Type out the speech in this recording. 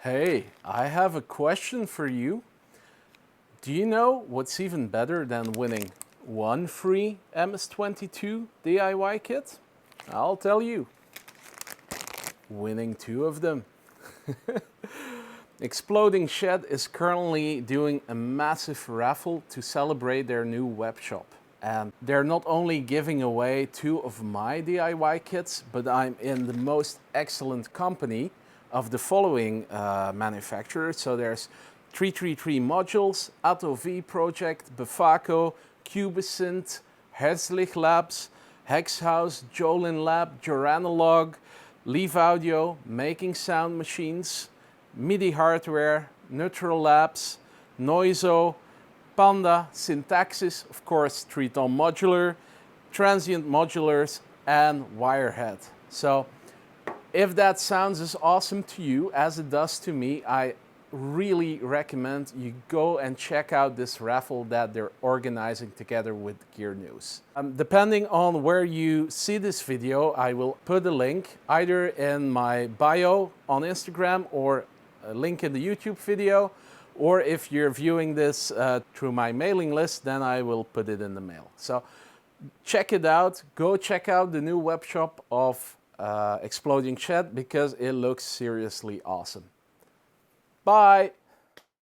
Hey, I have a question for you. Do you know what's even better than winning one free MS-22 DIY kit? I'll tell you. Winning two of them. Exploding Shed is currently doing a massive raffle to celebrate their new web shop. And they're not only giving away two of my DIY kits, but I'm in the most excellent company of the following manufacturers. So there's 333 Modules, Atto V Project, Befaco, Cubisynth, Herzlich Labs, Hexhouse, Jolin Lab, Joranalog, Leaf Audio, Making Sound Machines, MIDI Hardware, Neutral Labs, Noizo, Panda, Syntaxis, of course, 3-tone modular, transient modulars, and Wirehead. So if that sounds as awesome to you as it does to me, I really recommend you go and check out this raffle that they're organizing together with Gearnews. Depending on where you see this video, I will put a link either in my bio on Instagram or a link in the YouTube video, or if you're viewing this through my mailing list, then I will put it in the mail. So check it out. Go check out the new web shop of Exploding Shed because it looks seriously awesome. Bye!